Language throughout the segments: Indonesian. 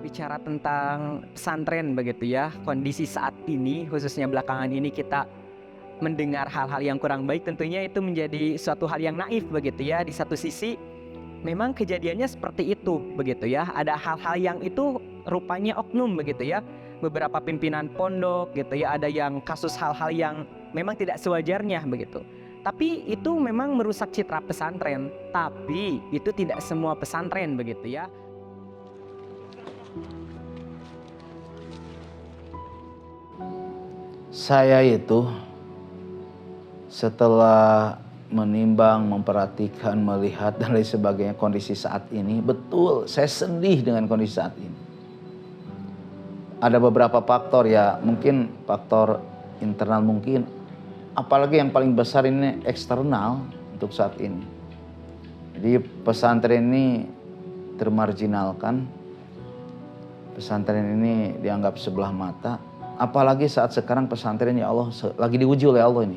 Bicara tentang pesantren begitu ya, kondisi saat ini khususnya belakangan ini kita mendengar hal-hal yang kurang baik, tentunya itu menjadi suatu hal yang naif begitu ya. Di satu sisi memang kejadiannya seperti itu begitu ya. Ada hal-hal yang itu rupanya oknum begitu ya. Beberapa pimpinan pondok gitu ya, ada yang kasus hal-hal yang memang tidak sewajarnya begitu. Tapi itu memang merusak citra pesantren. Tapi itu tidak semua pesantren begitu ya. Saya itu setelah menimbang, memperhatikan, melihat dan lain sebagainya kondisi saat ini, betul saya sedih dengan kondisi saat ini. Ada beberapa faktor ya, mungkin faktor internal mungkin, apalagi yang paling besar ini eksternal untuk saat ini. Jadi pesantren ini termarginalkan, pesantren ini dianggap sebelah mata. Apalagi saat sekarang pesantren ya Allah lagi diuji oleh Allah ini.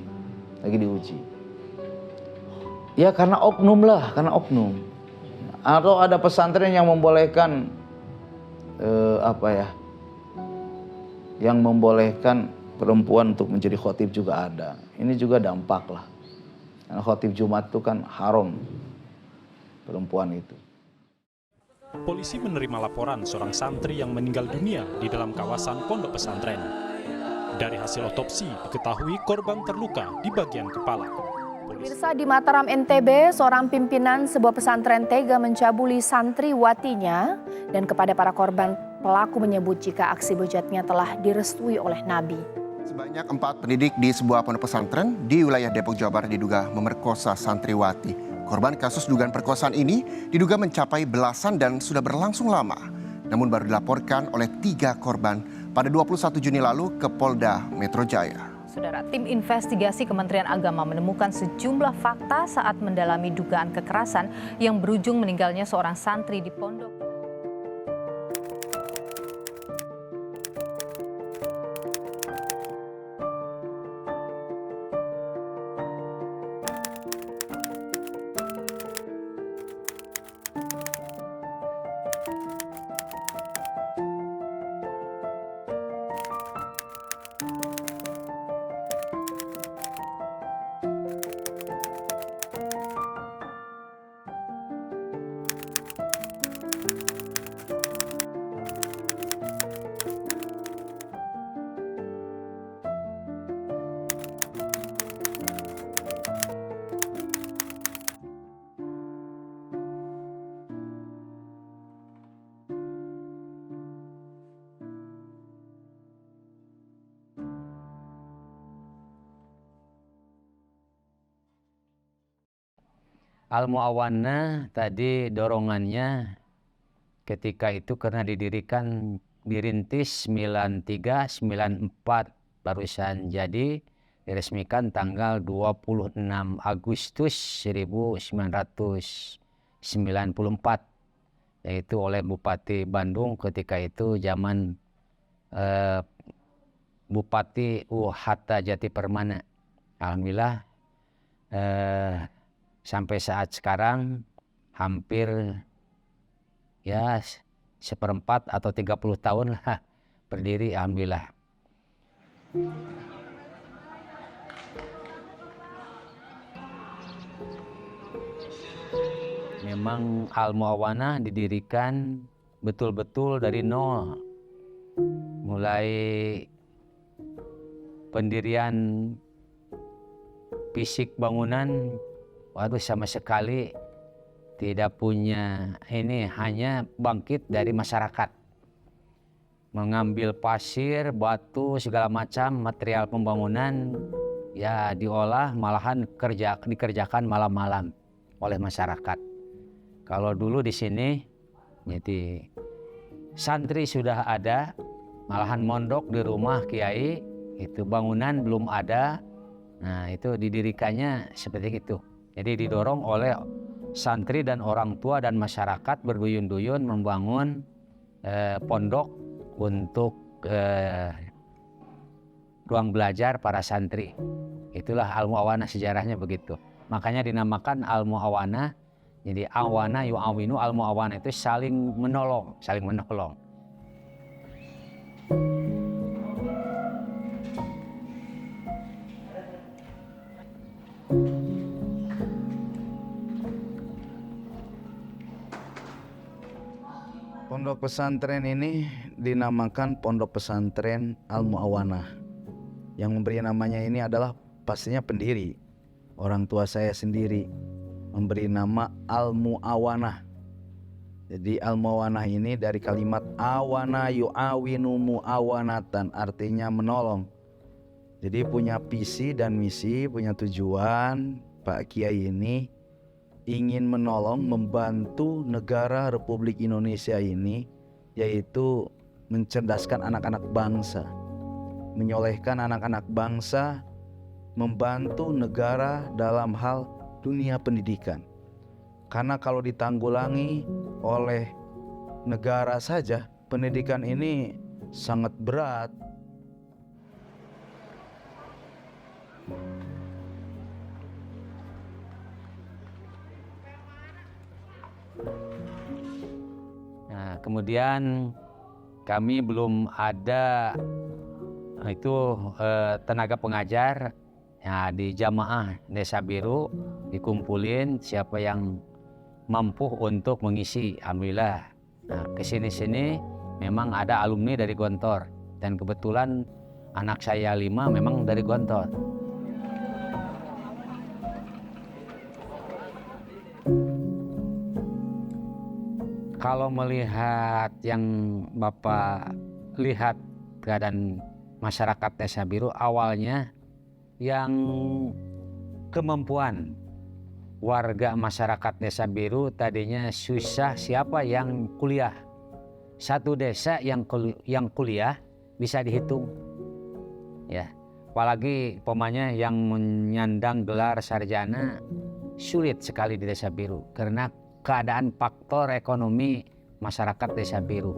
Lagi diuji. Ya karena oknum lah, karena oknum. Atau ada pesantren yang membolehkan yang membolehkan perempuan untuk menjadi khotib juga ada. Ini juga dampak lah. Karena khotib Jumat itu kan haram perempuan itu. Polisi menerima laporan seorang santri yang meninggal dunia di dalam kawasan pondok pesantren. Dari hasil otopsi, diketahui korban terluka di bagian kepala. Pemirsa, di Mataram NTB, seorang pimpinan sebuah pesantren tega mencabuli santriwatinya, dan kepada para korban, pelaku menyebut jika aksi bejatnya telah direstui oleh Nabi. Sebanyak 4 pendidik di sebuah pondok pesantren di wilayah Depok, Jawa Barat diduga memerkosa santriwati. Korban kasus dugaan perkosaan ini diduga mencapai belasan dan sudah berlangsung lama. Namun baru dilaporkan oleh 3 korban pada 21 Juni lalu ke Polda Metro Jaya. Saudara, tim investigasi Kementerian Agama menemukan sejumlah fakta saat mendalami dugaan kekerasan yang berujung meninggalnya seorang santri di pondok. Al-Mu'awanah tadi dorongannya ketika itu karena dirintis 93-94 barusan jadi diresmikan tanggal 26 Agustus 1994 yaitu oleh Bupati Bandung ketika itu zaman Bupati Hatta Jati Permana. Alhamdulillah sampai saat sekarang hampir ya 1/4 atau 30 tahun lah berdiri, alhamdulillah. Memang Al-Mu'awanah didirikan betul-betul dari nol. Mulai pendirian fisik bangunan, waduh sama sekali tidak punya ini, hanya bangkit dari masyarakat. Mengambil pasir, batu, segala macam material pembangunan ya diolah, malahan dikerjakan malam-malam oleh masyarakat. Kalau dulu di sini jadi santri sudah ada, malahan mondok di rumah kiai, itu bangunan belum ada. Nah, itu didirikannya seperti itu. Jadi didorong oleh santri dan orang tua dan masyarakat berduyun-duyun membangun pondok untuk ruang belajar para santri. Itulah Al-Mu'awanah, sejarahnya begitu. Makanya dinamakan Al-Mu'awanah. Jadi awana yu'awinu, Al-Mu'awanah itu saling menolong, saling menolong. Pondok pesantren ini dinamakan Pondok Pesantren Al-Mu'awanah. Yang memberi namanya ini adalah pastinya pendiri. Orang tua saya sendiri memberi nama Al-Mu'awanah. Jadi Al-Mu'awanah ini dari kalimat awana yu'awinu mu'awanatan, artinya menolong. Jadi punya visi dan misi, punya tujuan Pak Kiai ini ingin menolong, membantu negara Republik Indonesia ini, yaitu mencerdaskan anak-anak bangsa, menyolehkan anak-anak bangsa, membantu negara dalam hal dunia pendidikan. Karena kalau ditanggulangi oleh negara saja, pendidikan ini sangat berat. Nah, kemudian kami belum ada tenaga pengajar ya, di jamaah Desa Biru dikumpulin siapa yang mampu untuk mengisi. Alhamdulillah. Nah, kesini-sini memang ada alumni dari Gontor dan kebetulan anak saya 5 memang dari Gontor. Kalau melihat yang Bapak lihat keadaan masyarakat Desa Biru, awalnya yang kemampuan warga masyarakat Desa Biru tadinya susah siapa yang kuliah. Satu desa yang kuliah bisa dihitung. Ya, apalagi pemanya yang menyandang gelar sarjana sulit sekali di Desa Biru karena keadaan faktor ekonomi masyarakat Desa Biru.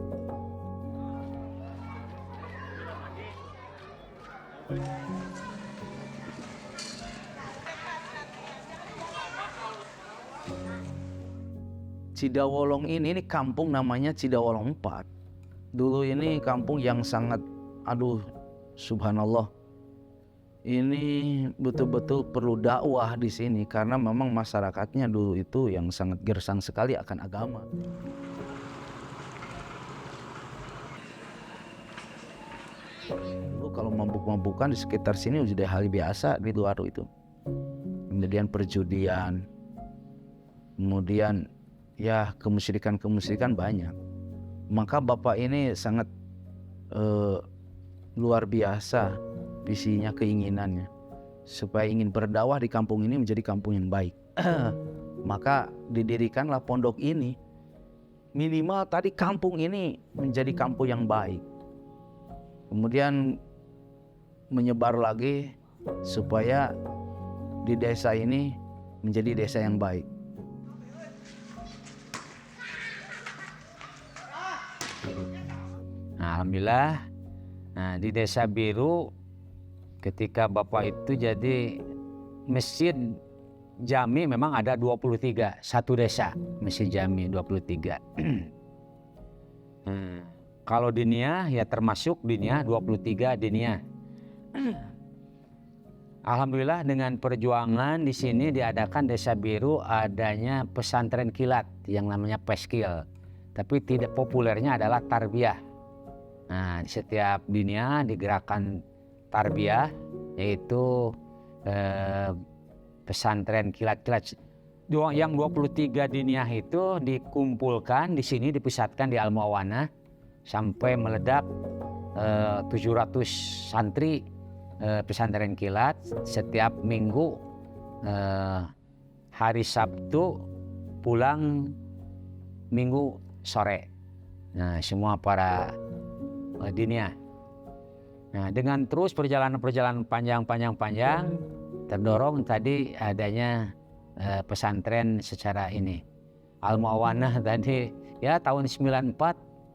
Cidawolong ini kampung namanya Cidawolong 4. Dulu ini kampung yang sangat, subhanallah. Ini betul-betul perlu dakwah di sini karena memang masyarakatnya dulu itu yang sangat gersang sekali akan agama. Dulu kalau mabuk-mabukan di sekitar sini sudah hal biasa di luar itu. Kemudian perjudian, kemudian ya kemusyrikan banyak. Maka Bapak ini sangat luar biasa visinya, keinginannya supaya ingin berdakwah di kampung ini menjadi kampung yang baik. Maka didirikanlah pondok ini, minimal tadi kampung ini menjadi kampung yang baik. Kemudian menyebar lagi supaya di desa ini menjadi desa yang baik. Nah, alhamdulillah. Nah, di Desa Biru ketika Bapak itu jadi masjid jami memang ada 23, satu desa masjid jami 23. Kalau diniyah ya termasuk diniyah 23 diniyah. Alhamdulillah dengan perjuangan di sini diadakan Desa Biru adanya pesantren kilat yang namanya Peskil. Tapi tidak populernya adalah tarbiyah. Nah, setiap diniyah digerakkan tarbiyah, yaitu pesantren kilat-kilat. Yang 23 diniyah itu dikumpulkan di sini, dipusatkan di Al-Mu'awanah sampai meledak 700 santri pesantren kilat setiap minggu hari Sabtu pulang minggu sore. Nah, semua para diniyah. Nah, dengan terus perjalanan panjang terdorong tadi adanya pesantren secara ini. Al-Mu'awanah tadi ya tahun 94,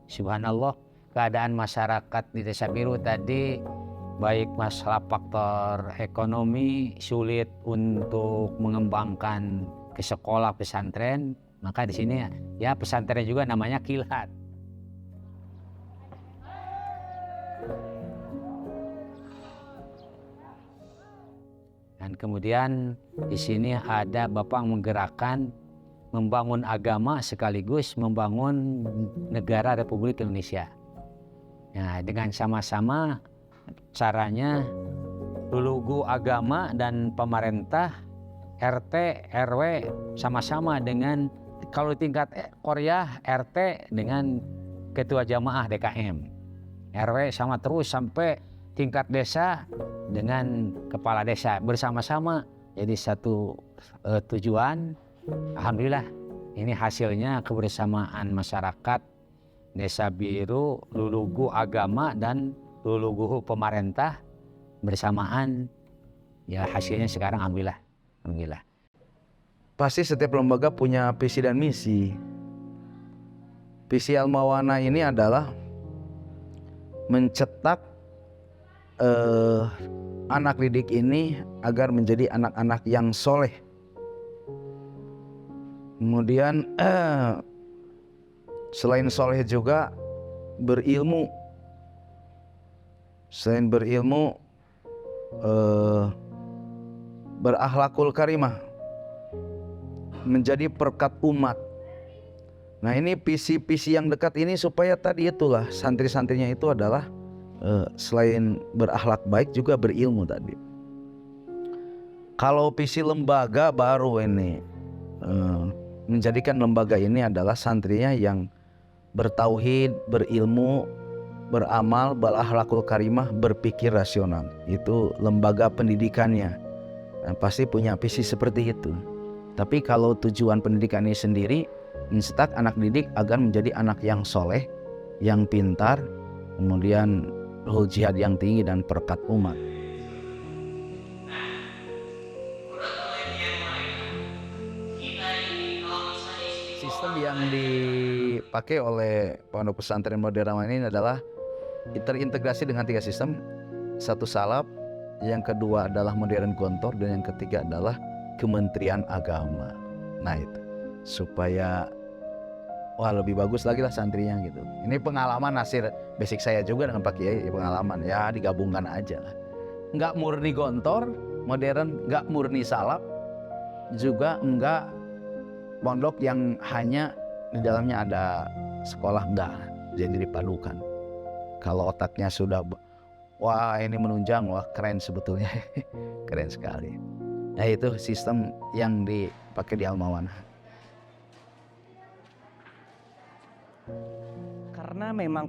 subhanallah, keadaan masyarakat di Desa Biru tadi baik masalah faktor ekonomi sulit untuk mengembangkan ke sekolah pesantren, maka di sini ya pesantren juga namanya kilat. Dan kemudian di sini ada Bapak menggerakkan membangun agama sekaligus membangun negara Republik Indonesia. Nah, dengan sama-sama caranya lulugu agama dan pemerintah, RT, RW sama-sama dengan, kalau tingkat Korea RT dengan ketua jamaah DKM, RW sama terus sampai tingkat desa dengan kepala desa bersama-sama jadi satu tujuan. Alhamdulillah ini hasilnya kebersamaan masyarakat Desa Biru, lulugu agama dan lulugu pemerintah bersamaan, ya hasilnya sekarang alhamdulillah. Alhamdulillah. Pasti setiap lembaga punya visi dan misi. Visi Al-Mawana ini adalah mencetak anak didik ini agar menjadi anak-anak yang soleh. Kemudian selain soleh juga berilmu. Selain berilmu, berakhlakul karimah, menjadi perkat umat. Nah, ini visi-visi yang dekat ini supaya tadi itulah santri-santrinya itu adalah selain berakhlak baik juga berilmu tadi. Kalau visi lembaga baru ini menjadikan lembaga ini adalah santrinya yang bertauhid, berilmu, beramal, berakhlakul karimah, berpikir rasional. Itu lembaga pendidikannya. Nah, pasti punya visi seperti itu. Tapi kalau tujuan pendidikan ini sendiri, mencetak anak didik agar menjadi anak yang soleh, yang pintar, kemudian ruhul jihad yang tinggi dan perkat umat. Sistem yang dipakai oleh Pondok Pesantren Modern ini adalah terintegrasi dengan 3 sistem. Satu salaf, yang kedua adalah modern gontor, dan yang ketiga adalah Kementerian Agama. Nah itu supaya lebih bagus lagi lah santrinya gitu. Ini pengalaman hasil basic saya juga dengan Pak Kiai, pengalaman ya digabungkan aja lah. Nggak murni gontor, modern, nggak murni salaf, juga nggak pondok yang hanya di dalamnya ada sekolah, enggak, jadi dipadukan. Kalau otaknya sudah wah ini menunjang, wah keren sebetulnya. Keren sekali. Nah itu sistem yang dipakai di Al-Mawana. Karena memang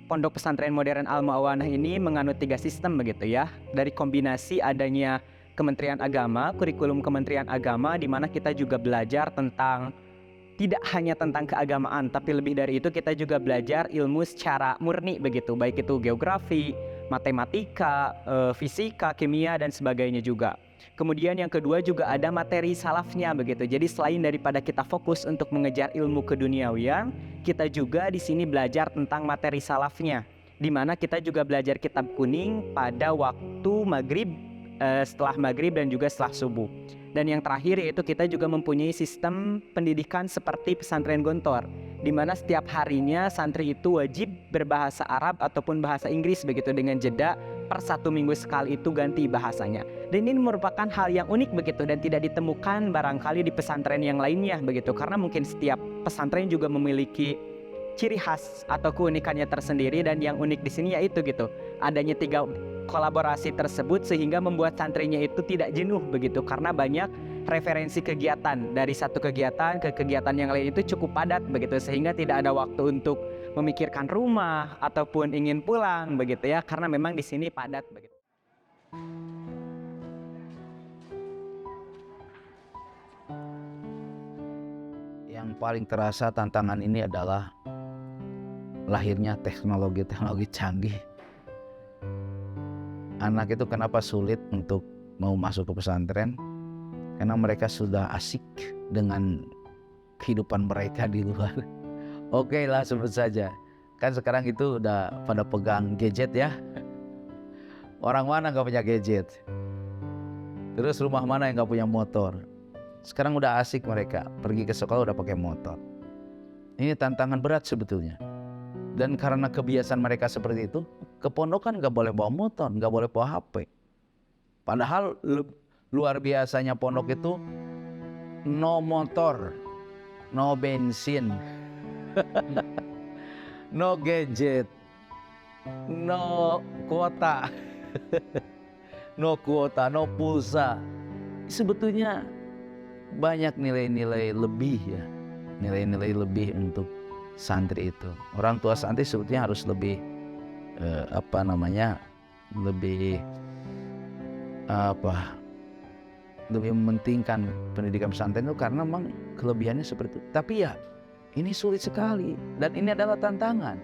Pondok Pesantren Modern Al-Mawana ini menganut 3 sistem begitu ya. Dari kombinasi adanya Kementerian Agama, kurikulum Kementerian Agama, di mana kita juga belajar tentang tidak hanya tentang keagamaan, tapi lebih dari itu kita juga belajar ilmu secara murni begitu, baik itu geografi, matematika, fisika, kimia dan sebagainya juga. Kemudian yang kedua juga ada materi salafnya begitu. Jadi selain daripada kita fokus untuk mengejar ilmu keduniawian, kita juga di sini belajar tentang materi salafnya, di mana kita juga belajar kitab kuning pada waktu maghrib, setelah maghrib dan juga setelah subuh. Dan yang terakhir yaitu kita juga mempunyai sistem pendidikan seperti pesantren gontor, di mana setiap harinya santri itu wajib berbahasa Arab ataupun bahasa Inggris begitu, dengan jeda per 1 minggu sekali itu ganti bahasanya. Dan ini merupakan hal yang unik begitu dan tidak ditemukan barangkali di pesantren yang lainnya begitu, karena mungkin setiap pesantren juga memiliki ciri khas atau keunikannya tersendiri, dan yang unik di sini yaitu gitu adanya 3 kolaborasi tersebut sehingga membuat santrinya itu tidak jenuh begitu, karena banyak referensi kegiatan, dari satu kegiatan ke kegiatan yang lain itu cukup padat begitu, sehingga tidak ada waktu untuk memikirkan rumah ataupun ingin pulang begitu ya, karena memang di sini padat begitu. Yang paling terasa tantangan ini adalah lahirnya teknologi canggih. Anak itu kenapa sulit untuk mau masuk ke pesantren? Karena mereka sudah asik dengan kehidupan mereka di luar. Oke lah, sebut saja. Kan sekarang itu udah pada pegang gadget ya. Orang mana gak punya gadget? Terus rumah mana yang gak punya motor? Sekarang udah asik mereka, pergi ke sekolah udah pakai motor. Ini tantangan berat sebetulnya. Dan karena kebiasaan mereka seperti itu, ke pondokan gak boleh bawa motor, gak boleh bawa HP. Padahal luar biasanya pondok itu no motor, no bensin, no gadget, no kuota, no pulsa. Sebetulnya banyak nilai-nilai lebih ya, nilai-nilai lebih untuk santri itu. Orang tua santri sebetulnya harus lebih lebih mementingkan pendidikan pesantren itu karena memang kelebihannya seperti itu. Tapi ya ini sulit sekali dan ini adalah tantangan.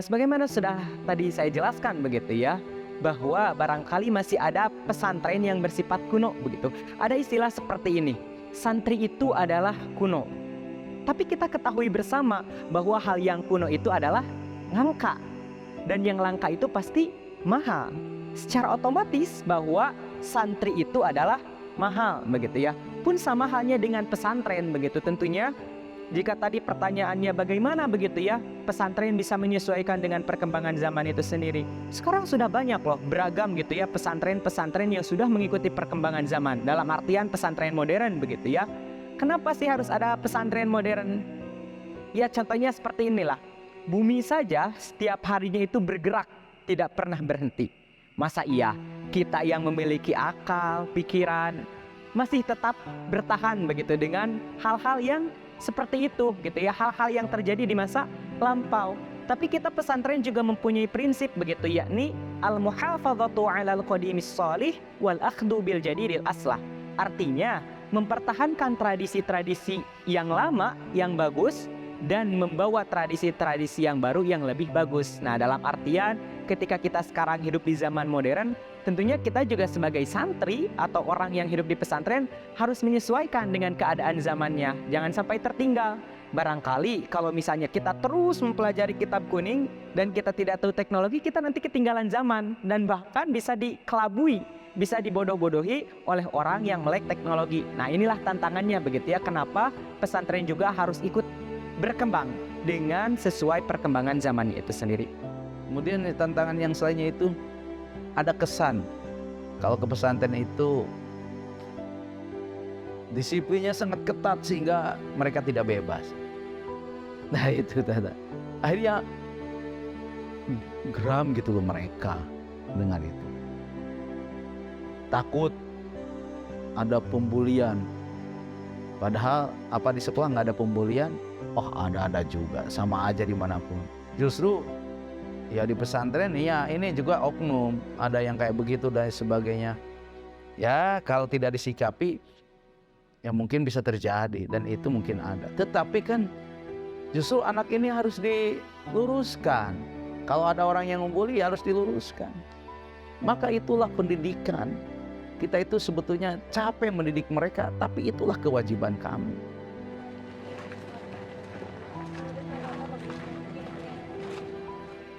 Sebagaimana sudah tadi saya jelaskan begitu ya, bahwa barangkali masih ada pesantren yang bersifat kuno begitu. Ada istilah seperti ini, santri itu adalah kuno. Tapi kita ketahui bersama bahwa hal yang kuno itu adalah langka. Dan yang langka itu pasti mahal. Secara otomatis bahwa santri itu adalah mahal begitu ya. Pun sama halnya dengan pesantren begitu tentunya. Jika tadi pertanyaannya bagaimana begitu ya pesantren bisa menyesuaikan dengan perkembangan zaman itu sendiri. Sekarang sudah banyak loh beragam gitu ya pesantren-pesantren yang sudah mengikuti perkembangan zaman. Dalam artian pesantren modern begitu ya. Kenapa sih harus ada pesantren modern? Ya contohnya seperti inilah. Bumi saja setiap harinya itu bergerak, tidak pernah berhenti. Masa iya kita yang memiliki akal, pikiran masih tetap bertahan begitu dengan hal-hal yang seperti itu gitu ya, hal-hal yang terjadi di masa lampau. Tapi kita pesantren juga mempunyai prinsip begitu, yakni al-muhafadzatu 'alal qadimis shalih wal akhdhu bil jadidil aslah. Artinya mempertahankan tradisi-tradisi yang lama yang bagus dan membawa tradisi-tradisi yang baru yang lebih bagus. Nah, dalam artian ketika kita sekarang hidup di zaman modern, tentunya kita juga sebagai santri atau orang yang hidup di pesantren harus menyesuaikan dengan keadaan zamannya. Jangan sampai tertinggal. Barangkali kalau misalnya kita terus mempelajari kitab kuning dan kita tidak tahu teknologi, kita nanti ketinggalan zaman dan bahkan bisa dikelabui, bisa dibodoh-bodohi oleh orang yang melek teknologi. Nah, inilah tantangannya begitu ya. Kenapa pesantren juga harus ikut berkembang dengan sesuai perkembangan zamannya itu sendiri. Kemudian tantangan yang selainnya itu ada kesan kalau ke pesantren itu disiplinnya sangat ketat sehingga mereka tidak bebas. Nah itu tanda. Akhirnya geram gitu loh mereka dengan itu. Takut ada pembulian. Padahal apa di sekolah nggak ada pembulian? Oh ada juga, sama aja dimanapun. Justru ya di pesantren ya ini juga oknum, ada yang kayak begitu dan sebagainya. Ya kalau tidak disikapi ya mungkin bisa terjadi dan itu mungkin ada. Tetapi kan justru anak ini harus diluruskan. Kalau ada orang yang membuli ya harus diluruskan. Maka itulah pendidikan. Kita itu sebetulnya capek mendidik mereka, tapi itulah kewajiban kami.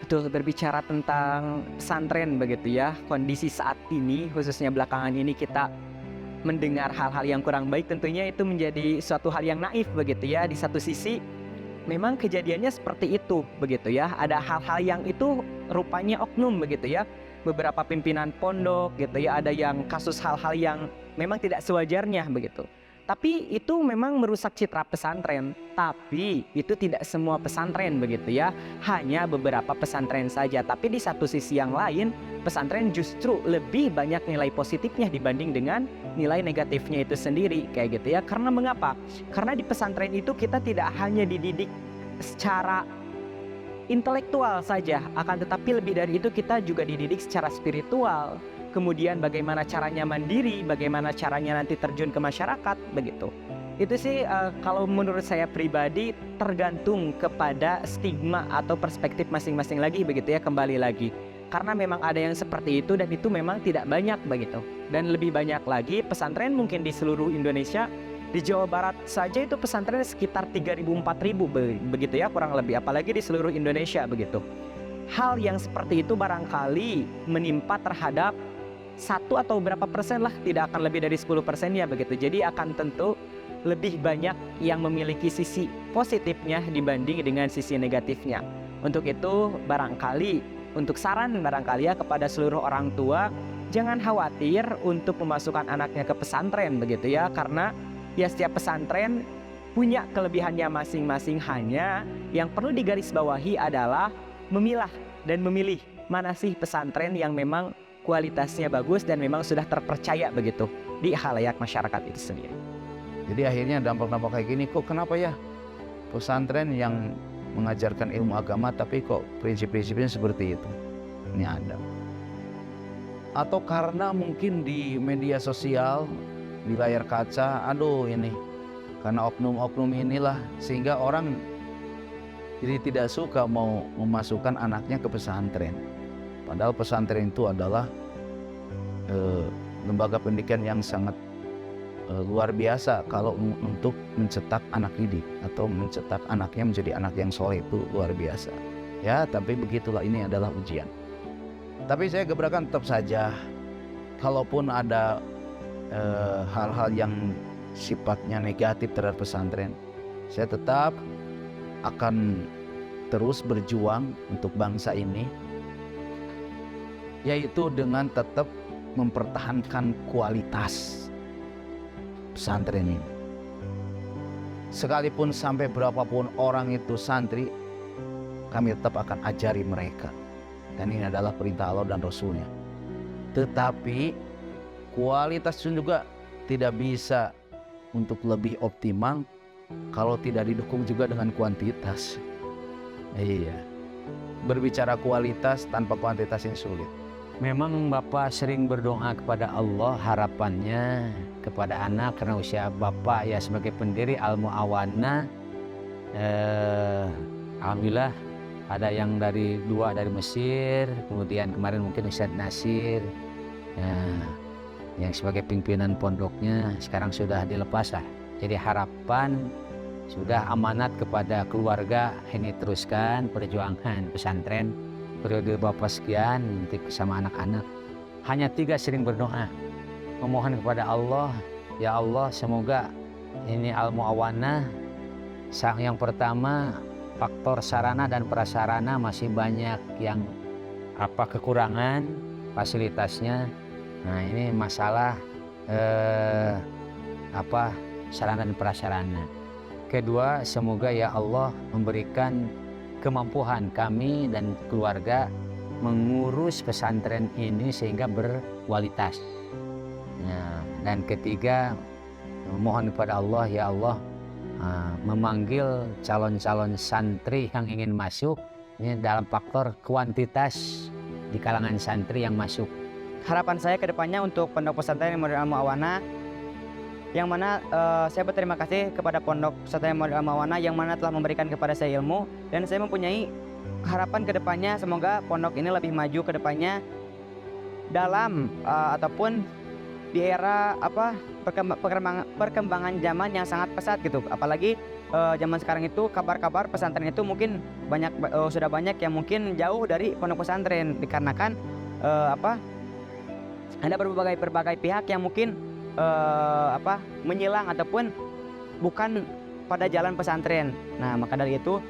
Betul, berbicara tentang pesantren begitu ya, kondisi saat ini khususnya belakangan ini kita mendengar hal-hal yang kurang baik, tentunya itu menjadi suatu hal yang naif begitu ya. Di satu sisi memang kejadiannya seperti itu begitu ya, ada hal-hal yang itu rupanya oknum begitu ya, beberapa pimpinan pondok gitu ya, ada yang kasus hal-hal yang memang tidak sewajarnya begitu. Tapi itu memang merusak citra pesantren. Tapi itu tidak semua pesantren begitu ya. Hanya beberapa pesantren saja. Tapi di satu sisi yang lain, pesantren justru lebih banyak nilai positifnya dibanding dengan nilai negatifnya itu sendiri. Kayak gitu ya. Karena mengapa? Karena di pesantren itu kita tidak hanya dididik secara intelektual saja. Akan tetapi lebih dari itu kita juga dididik secara spiritual. Kemudian bagaimana caranya mandiri, bagaimana caranya nanti terjun ke masyarakat, begitu. Itu sih kalau menurut saya pribadi tergantung kepada stigma atau perspektif masing-masing lagi begitu ya, kembali lagi. Karena memang ada yang seperti itu dan itu memang tidak banyak begitu. Dan lebih banyak lagi pesantren mungkin di seluruh Indonesia. Di Jawa Barat saja itu pesantren sekitar 3.000-4.000 begitu ya, kurang lebih, apalagi di seluruh Indonesia begitu. Hal yang seperti itu barangkali menimpa terhadap 1 atau berapa persen lah, tidak akan lebih dari 10% ya begitu. Jadi akan tentu lebih banyak yang memiliki sisi positifnya dibanding dengan sisi negatifnya. Untuk itu barangkali, untuk saran barangkali ya kepada seluruh orang tua, jangan khawatir untuk memasukkan anaknya ke pesantren begitu ya, karena ya setiap pesantren punya kelebihannya masing-masing, hanya yang perlu digarisbawahi adalah memilah dan memilih mana sih pesantren yang memang kualitasnya bagus dan memang sudah terpercaya begitu di khalayak masyarakat itu sendiri. Jadi akhirnya dampak-dampak kayak gini, kok kenapa ya pesantren yang mengajarkan ilmu agama tapi kok prinsip-prinsipnya seperti itu? Ini ada. Atau karena mungkin di media sosial, di layar kaca, aduh ini karena oknum-oknum inilah sehingga orang jadi tidak suka mau memasukkan anaknya ke pesantren. Padahal pesantren itu adalah lembaga pendidikan yang sangat luar biasa kalau untuk mencetak anak didik atau mencetak anaknya menjadi anak yang soleh, itu luar biasa. Ya, tapi begitulah, ini adalah ujian. Tapi saya gebrakan tetap saja, kalaupun ada hal-hal yang sifatnya negatif terhadap pesantren, saya tetap akan terus berjuang untuk bangsa ini, yaitu dengan tetap mempertahankan kualitas pesantren ini. Sekalipun sampai berapapun orang itu santri, kami tetap akan ajari mereka. Dan ini adalah perintah Allah dan Rasulnya. Tetapi kualitas juga tidak bisa untuk lebih optimal kalau tidak didukung juga dengan kuantitas. Iya, berbicara kualitas tanpa kuantitas yang sulit. Memang Bapak sering berdoa kepada Allah, harapannya kepada anak karena usia Bapak ya sebagai pendiri Al-Mu'awana. Alhamdulillah ada yang dua dari Mesir, kemudian kemarin mungkin Ustadz Nasir yang sebagai pimpinan pondoknya sekarang sudah dilepas lah. Jadi harapan sudah amanat kepada keluarga, ini teruskan perjuangan pesantren periode Bapak sekian nanti sama anak-anak. Hanya 3 sering berdoa, memohon kepada Allah, ya Allah semoga ini Al-Mu'awana yang pertama faktor sarana dan prasarana masih banyak yang kekurangan fasilitasnya. Nah ini masalah sarana dan prasarana. Kedua, semoga ya Allah memberikan kemampuan kami dan keluarga mengurus pesantren ini sehingga berkualitas. Nah, dan ketiga, mohon kepada Allah, ya Allah memanggil calon-calon santri yang ingin masuk ini dalam faktor kuantitas di kalangan santri yang masuk. Harapan saya ke depannya untuk Pondok Pesantren Modern Al-Mu'awana, yang mana saya berterima kasih kepada Pondok Pesantren Modern Al-Mu'awana yang mana telah memberikan kepada saya ilmu, dan saya mempunyai harapan ke depannya semoga pondok ini lebih maju ke depannya dalam ataupun di era perkembangan zaman yang sangat pesat gitu. Apalagi zaman sekarang itu kabar-kabar pesantren itu mungkin sudah banyak yang mungkin jauh dari pondok pesantren dikarenakan ada berbagai pihak yang mungkin menyilang ataupun bukan pada jalan pesantren. Nah, maka dari itu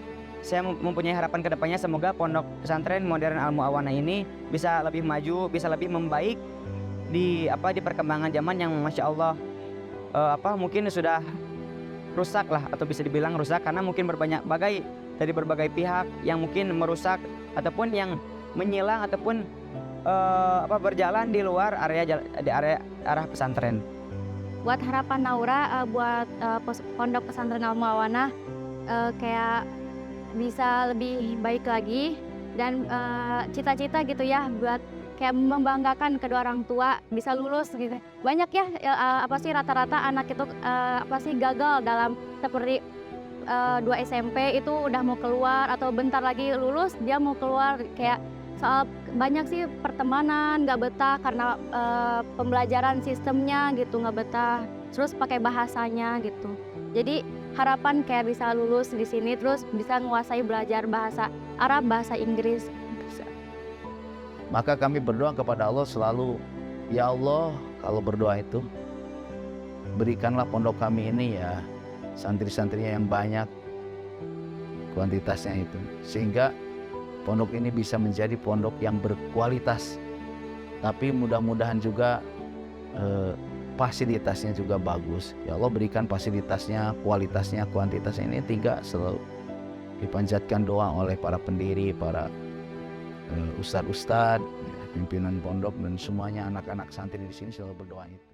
saya mempunyai harapan ke depannya semoga Pondok Pesantren Modern Al-Mu'awana ini bisa lebih maju, bisa lebih membaik di perkembangan zaman yang Masya Allah mungkin sudah rusak lah, atau bisa dibilang rusak karena mungkin dari berbagai pihak yang mungkin merusak ataupun yang menyilang ataupun berjalan di luar arah pesantren. Buat harapan Naura, buat Pondok Pesantren Al-Mu'awana kayak bisa lebih baik lagi, dan cita-cita gitu ya buat kayak membanggakan kedua orang tua bisa lulus gitu. Banyak ya rata-rata anak itu gagal dalam seperti 2 SMP itu udah mau keluar atau bentar lagi lulus dia mau keluar, kayak soal banyak sih pertemanan nggak betah karena pembelajaran sistemnya gitu nggak betah, terus pakai bahasanya gitu. Jadi harapan kayak bisa lulus di sini terus bisa menguasai belajar bahasa Arab, bahasa Inggris. Maka kami berdoa kepada Allah selalu, ya Allah, kalau berdoa itu berikanlah pondok kami ini ya santri-santrinya yang banyak kuantitasnya itu, sehingga pondok ini bisa menjadi pondok yang berkualitas, tapi mudah-mudahan juga fasilitasnya juga bagus. Ya Allah, berikan fasilitasnya, kualitasnya, kuantitasnya ini tiga selalu dipanjatkan doa oleh para pendiri, para ustadz-ustadz, pimpinan pondok dan semuanya anak-anak santri di sini selalu berdoa itu.